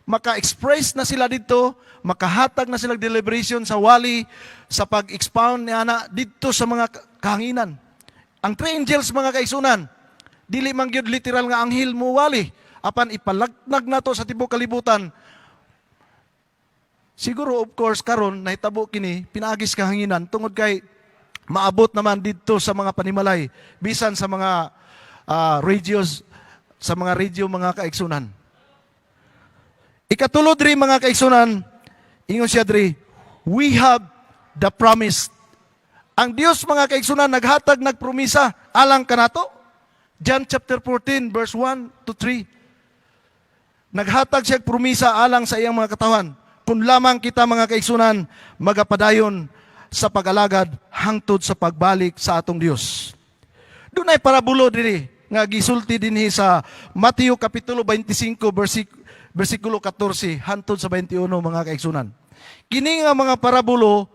maka-express na sila dito, makahatag na sila deliberation sa wali, sa pag-expound niya na dito sa mga kahanginan. Ang three angels, mga kaigsunan, dili man gyud literal nga anghel mo wali, apan ipalagnag nato sa tibok kalibutan. Siguro of course karon nahitabo kini pinaagis kahanginan tungod kay maabot naman dito sa mga panimalay bisan sa mga radios, sa mga radio, mga kaigsunan. Ikatulod rin, mga kaigsunan, ingon siya diri, we have the promise. Ang Dios, mga kaigsunan, naghatag, nagpromisa alang kanato. John chapter 14 verse 1 to 3. Naghatag siya promisa alang sa iyang mga katawan. Kung lamang kita, mga kaigsunan, magapadayon sa pag-alagad hangtod sa pagbalik sa atong Dios. Doon ay parabulo diri nga gisulti dinhi sa Mateo kapitulo 25 versikulo 14 hangtod sa 21, mga kaigsunan. Kini nga mga parabulo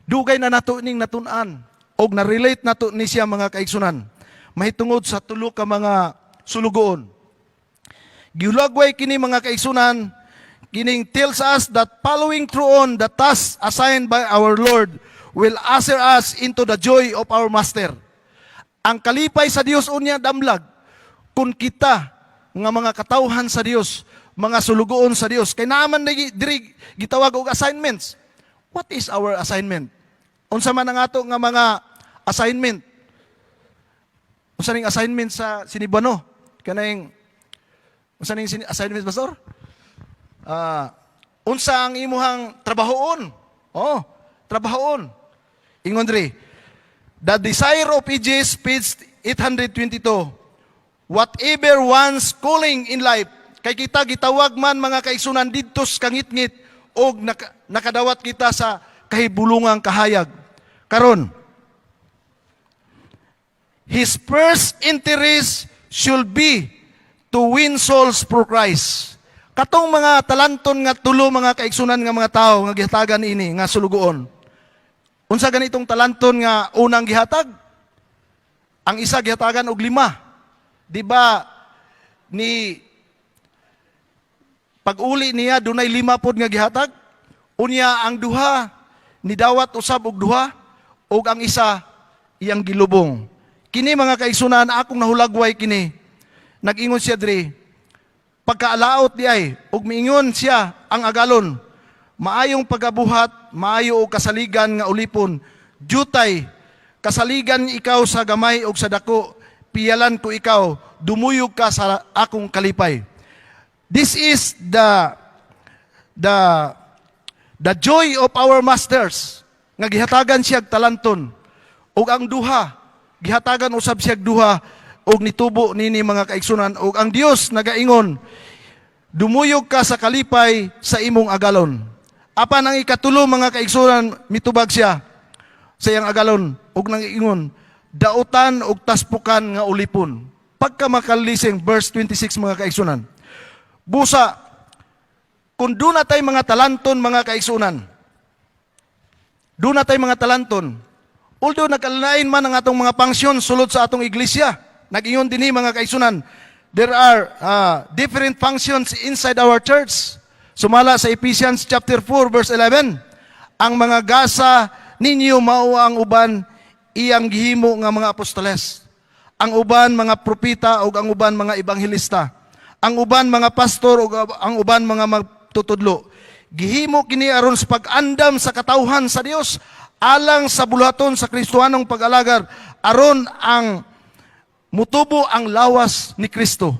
dugay na nato ning natun-an og na-relate nato ni siya, mga kaigsunan. Mahitungod sa tulo ka mga sulugoon. Giulagway kini, mga kaigsunan, kining tells us that following through on the task assigned by our Lord will usher us into the joy of our Master. Ang kalipay sa Dios unya damlag kung kita nga mga katawhan sa Dios, mga sulugoon sa Dios, kay naaman diri gitawag og assignments. What is our assignment? Unsa man ang ato nga mga assignment? Unsa ning assignment sa sinibano? Kanang unsa ning assignment, pastor? Unsa ang imuhang trabahoon? Oh, trabahoon. Ingon diri, the desire of ages, page 822. Whatever one's calling in life, kay kita gitawag man, mga kaigsunan, didto sa kangit-ngit o nakadawat kita sa kahibulungang kahayag. Karon, his first interest should be to win souls for Christ. Katong mga talanton nga tulo, mga kaigsunan nga mga tao nga gihatagan ini nga sulugoon. Unsa ganitong talanton nga unang gihatag? Ang isa gihatagan og 5. Di ba ni pag-uli niya dunay 5 pod nga gihatag? Unya ang duha ni dawat usab og duha ug ang isa iyang gilubong. Kini, mga kaigsunan, akong nahulagway kini. Nag-ingon siya diri, pagkaalaot di ay ug miingon siya ang agalon, maayong pagabuhat, maayo og kasaligan nga ulipon, jutay kasaligan ikaw sa gamay ug sa dako, piyalan ko ikaw, dumuyog ka sa akong kalipay. This is the joy of our masters, nga gihatagan siya talanton, ug ang duha gihatagan usab siya duha, ug nitubo nini, mga kaigsunan, ug ang Dios nagaingon, dumuyog ka sa kalipay sa imong agalon. Apan ang ikatulo, mga kaigsunan, mitubag siya sa iyang agalon, ug nangingon, dautan ug taspukan nga ulipon. Pagka makalising, verse 26, mga kaigsunan. Busa, kung doon na tayo mga talanton, mga kaigsunan, doon na tayo mga talanton, although nagkalain man ang atong mga pangsyon sulod sa atong iglesia, nag-ingon din, mga kaigsunan, there are different functions inside our church. Sumala sa Ephesians chapter 4 verse 11, ang mga gasa ninyo mao ang uban iyang gihimo nga mga apostoles, ang uban mga propeta ug ang uban mga ebanghelista, ang uban mga pastor ug ang uban mga magtutudlo. Gihimo kini aron sa pag-andam sa katawhan sa Dios alang sa buluhaton sa Kristohanong pag-alagad, aron ang mutubo ang lawas ni Kristo.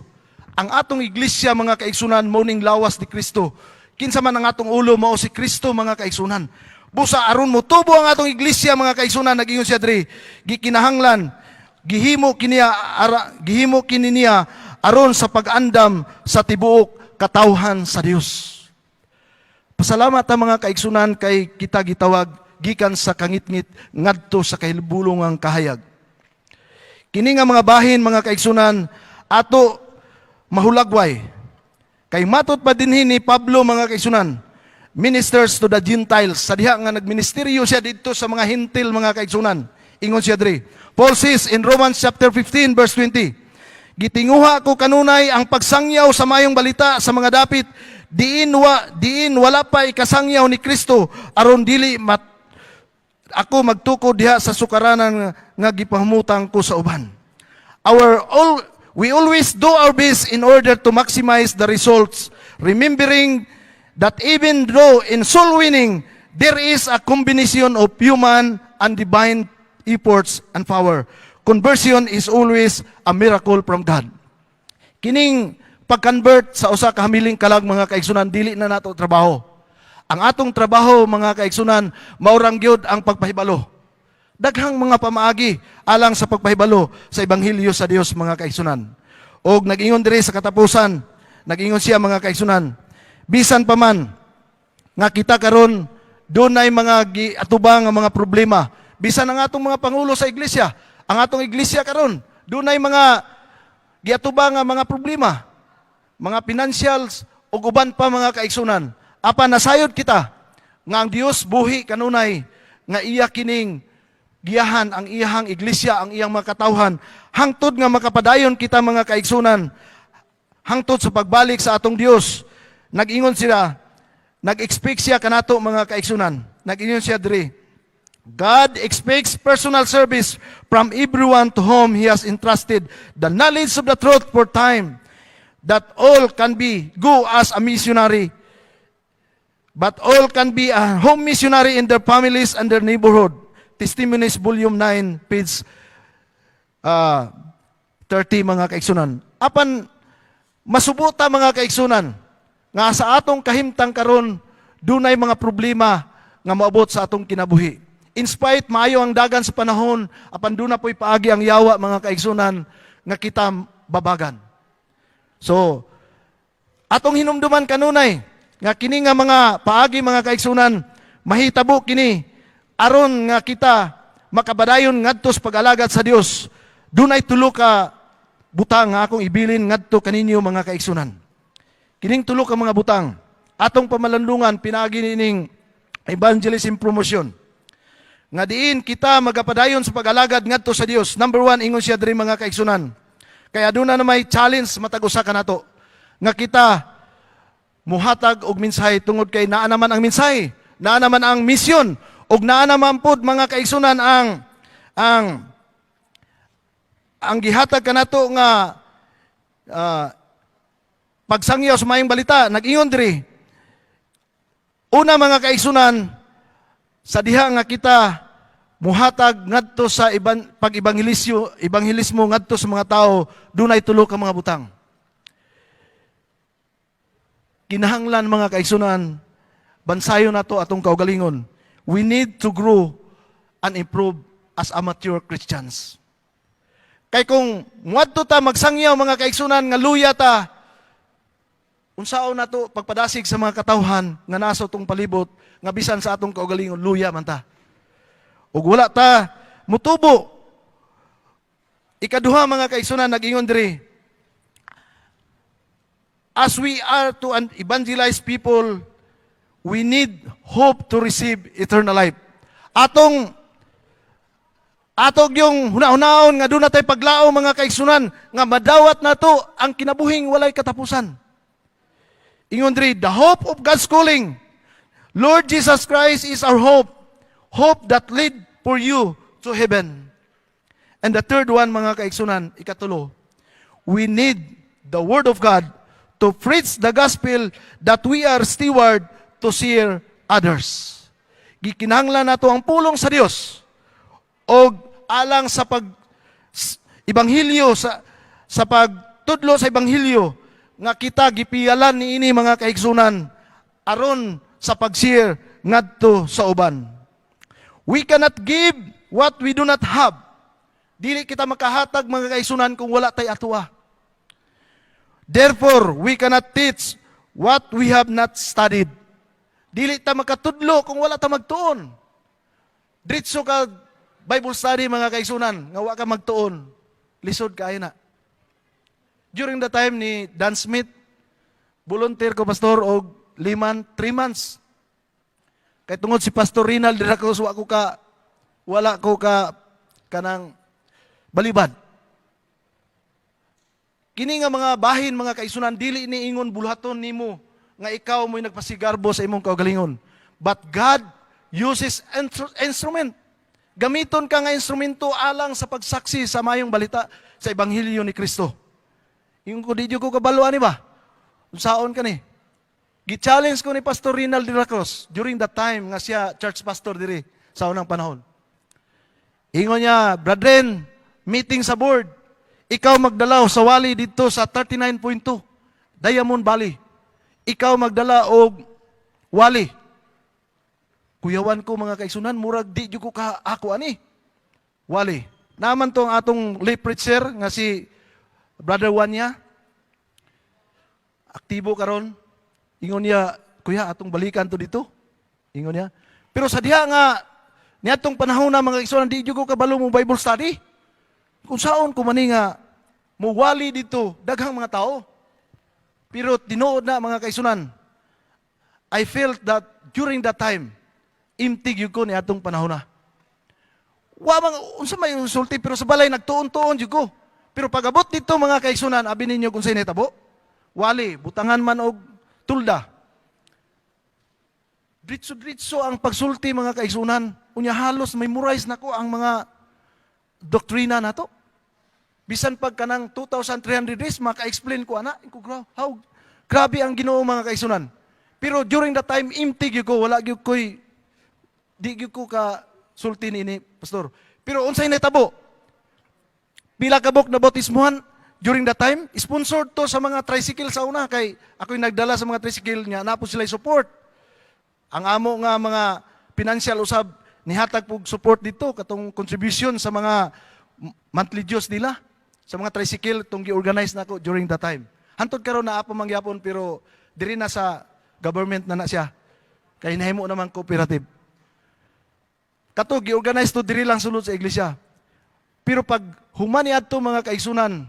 Ang atong iglesia, mga kaigsunan, morning lawas ni Kristo. Kinsa man ang atong ulo, mao si Kristo, mga kaigsunan. Busa aron mutubo ang atong iglesia, mga kaigsunan, nag-ingon siya diri, gikinahanglan, gihimo kini niya aron sa pag-andam sa tibuok katawhan sa Dios. Pasalamat ang mga kaigsunan kay kita gitawag gikan sa kangit-ngit ngadto sa kahilbulongang kahayag. Kini nga mga bahin, mga kaigsunan, ato mahulagway. Kay matot pa dinhi ni Pablo, mga kaigsunan, ministers to the Gentiles. Sa diha nga nagministeryo siya dito sa mga hintil, mga kaigsunan. Ingon siya diri. Paul says in Romans chapter 15 verse 20, gitinguha ko kanunay ang pagsangyaw sa mayong balita sa mga dapit diin wala pa ikasangyaw ni Kristo aron dili ako magtukod diha sa sukaranan nga gipahumutang ko sa uban. We always do our best in order to maximize the results, remembering that even though in soul winning, there is a combination of human and divine efforts and power. Conversion is always a miracle from God. Kining pag-convert sa usa ka hamiling kalag mga kaigsunan, dili na nato trabaho. Ang atong trabaho mga kaigsunan, maurang gyud ang pagpahibalo. Daghang mga pamaagi alang sa pagpahibalo sa ebanghelyo sa Dios mga kaigsunan. Og nag-ingon diri sa katapusan, nag-ingon siya mga kaigsunan, bisan pa man nga kita karon dunay mga giatubang nga mga problema, bisan ang atong mga pangulo sa iglesia, ang atong iglesia karon dunay mga giatubang nga mga problema, mga financials ug uban pa mga kaigsunan. Apan nasayod kita nga ang Dios buhi kanunay nga iya kining giyahan ang iyang iglesia, ang iyang mga katawhan, hangtod nga makapadayon kita mga kaigsunan, hangtod sa pagbalik sa atong Dios. Nag-ingon sila, nag-expect siya kanato mga kaigsunan. Nag-ingon siya diri, God expects personal service from everyone to whom He has entrusted the knowledge of the truth for time, that all can go as a missionary, but all can be a home missionary in their families and their neighborhood. Testimonies, Volume 9, page 30, mga kaigsunan. Apan, masubuta mga kaigsunan, nga sa atong kahimtang karon dunay mga problema nga moabot sa atong kinabuhi. In spite, maayo ang dagan sa panahon, apan duna po'y paagi ang yawa mga kaigsunan nga kita babagan. So, atong hinumduman kanunay, nga kini nga mga paagi mga kaigsunan, mahitabo kini aron nga kita makabadayon ngadto sa pag-alagad sa Dios. Dunay tulo ka butang nga akong ibilin ngadto kaninyo mga kaigsunan. Kining tulo ka mga butang atong pamalandungan pinaagi nining evangelism promotion. Nga diin kita magapadayon sa pag-alagad ngadto sa Dios. Number 1, ingon siya diri mga kaigsunan. Kaya doon na may challenge matag usa kanato nga kita muhatag og mensahe tungod kay naa naman ang mensahe, naa naman ang misyon, og naa naman pod mga kaigsunan ang gihatag kanato nga pagsangyaw sa maayong balita. Nag-ingon diri, una mga kaigsunan, sa diha nga kita muhatag ngadto sa pag-ebanghelismo ngadto sa mga tao, dunay tulo ka mga butang. Kinahanglan mga kaigsunan, bansayon nato atong kaugalingon. We need to grow and improve as amateur Christians. Kay kung muadto ta magsangyaw mga kaigsunan nga luya ta, unsaon nato pagpadasig sa mga katawhan nga nasa tong palibot nga bisan sa atong kaugalingon luya man ta. Ug wala ta mutubo. Ikaduha mga kaigsunan, nag-ingon diri, as we are to evangelize people, we need hope to receive eternal life. Atong yung hunahunahon nga doon natay paglao mga kaigsunan, nga madawat na to ang kinabuhing walay katapusan. Ingon diri, the hope of God's calling. Lord Jesus Christ is our hope. Hope that lead for you to heaven. And the third one mga kaigsunan, ikatulo, we need the Word of God to preach the gospel that we are steward to share others. Gikinahanglan nato ang pulong sa Dios o alang sa pag-ibanghilyo, sa pagtudlo sa Ibanghilyo, nga kita gipiyalan niini mga kaigsunan aron sa pag-share ngadto sa uban. We cannot give what we do not have. Dili kita makahatag mga kaigsunan kung wala tay atuwa. Therefore, we cannot teach what we have not studied. Dili ta makatudlo kung wala ta magtuon. Diretso ka Bible study mga kaigsunan, nga wa ka magtuon, lisod ka na. During the time ni Dan Smith, volunteer ko pastor og 3 months. Kay tungod si Pastor Rinald Diracos, wala ko ka kanang balibad. Kini nga mga bahin mga kaigsunan, dili ni ingon bulhaton nimo nga ikaw mo'y nagpasigarbo sa imong kaugalingon. But God uses instrument. Gamiton ka nga instrumento alang sa pagsaksi sa mayong balita sa Ebanghelyo ni Kristo. Yung ko di ko kabaluan ni ba? Unsaon ka ni? Gi-challenge ko ni Pastor Rinal de la Cruz during that time nga siya church pastor diri sa unang panahon. Ingon niya, brethren, meeting sa board. Ikaw magdala sa wali dito sa 39.2 Diamond Valley. Ikaw magdala og wali. Kuyawan ko mga kaigsunan, murag di jud ko ka ako ani. Wali. Naman tong atong lay preacher nga si Brother Wanya. Aktibo karon. Ingon niya, kuya atong balikan to dito. Ingon niya. Pero sa diha nga niadtong panahon na mga kaigsunan di jud ko kabalo mo Bible study. Kung saon ko mani nga muwali dito daghang mga tao. Pero tinuod na mga kaigsunan. I felt that during that time imtig yun ko ni atong panahon na. Wa bang unsa may sulti pero sa balay nagtuon-tuon jud ko. Pero pagabot dito mga kaigsunan, abi ninyo kung say nahitabo. Wali, butangan man og tulda. Dritso-dritso ang pagsulti mga kaigsunan. Unya halos memorize nako ang mga doktrina nato. Bisan pag kanang 2,300 days maka-explain ko ana, how grabe ang Ginoo mga kaigsunan. Pero during that time imtig yun ko, wala gyud koy di gyud ko ka sulti ini pastor. Pero unsay nahitabo? Pila ka bok na bautismuhan during that time, sponsored to sa mga tricycle sa una kay ako'y nagdala sa mga tricycle niya, napo sila support. Ang amo nga mga financial usab nihatag pug support dito katong contribution sa mga monthly dues nila sa mga tricycle tong gi-organize nako during that time. Hantod karon na apa mangyapon pero diri na sa government na siya. Kay nahimo naman cooperative. Kato, gi-organize to diri lang sulod sa iglesia. Pero pag humani adto mga kaigsunan,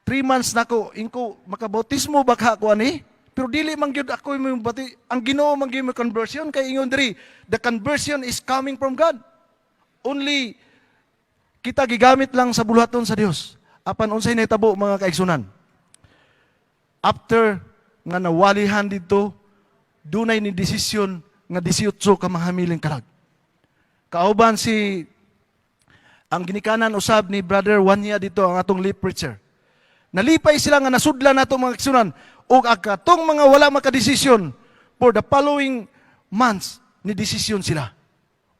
3 months nako, inko makabautismo baka ko ani, pero dili man gyud ako yung bati, ang Ginoo man gyud mo conversion kay ingon diri, the conversion is coming from God. Only kita gigamit lang sa buluhaton sa Dios. Apan unsay nahitabo mga kaigsunan. After nga nawalihan dito, dunay ni desisyon nga 18 ka mahamiling kalag. Kauban si ang ginikanan usab ni Brother Wanya dito ang atong lead preacher. Nalipay sila nga nasudlan nato mga kaigsunan ug akatong mga wala makadesisyon for the following months ni desisyon sila.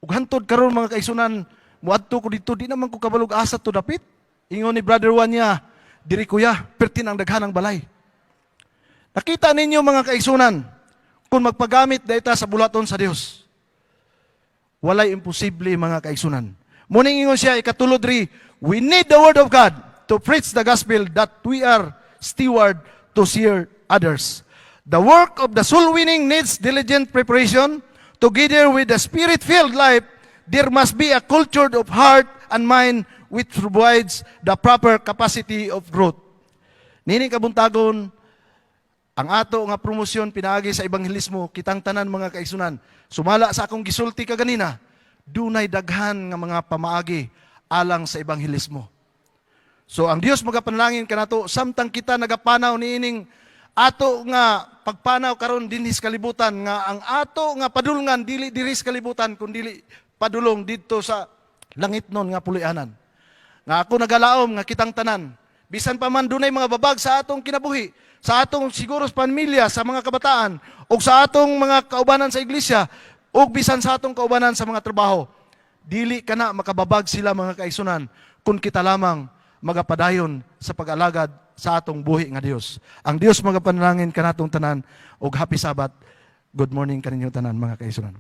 Ug hantod karon mga kaigsunan muadto ko dito di naman ko kabalog asa to dapit. Ingon ni Brother Wanya, diri kuya pertin ang daghanang balay. Nakita ninyo mga kaigsunan kung magpagamit dayta sa bulaton sa Dios. Walay imposible mga kaigsunan. Muning ingon siya ikatulod ri, we need the word of God to preach the gospel that we are steward to share others. The work of the soul winning needs diligent preparation. Together with the spirit-filled life, there must be a culture of heart and mind which provides the proper capacity of growth. Nini kabuntagon, ang ato nga promosyon pinaagi sa ebanghelismo, kitang tanan mga kaigsunan. Sumala sa akong gisulti kaganina, dunay daghan nga mga pamaagi alang sa ebanghelismo. So ang Dios magapanalangin kanato samtang kita nagapanaw niining ato nga pagpanaw karon dinhi sa kalibutan nga ang ato nga padulngan dili diri sa kalibutan kundi padulong didto sa langitnon nga puloy-anan. Nga ako nagalaom nga kitang tanan bisan pa man dunay mga babag sa atong kinabuhi, sa atong siguro sa pamilya, sa mga kabataan, o sa atong mga kaubanan sa iglesia, o bisan sa atong kaubanan sa mga trabaho. Dili ka na makababag sila mga kaigsunan kung kita lamang magapadayon sa pag-alagad sa atong buhi nga Dios. Ang Dios magapanalangin kanatong tanan og happy Sabbath. Good morning kaninyong tanan mga kaigsunan.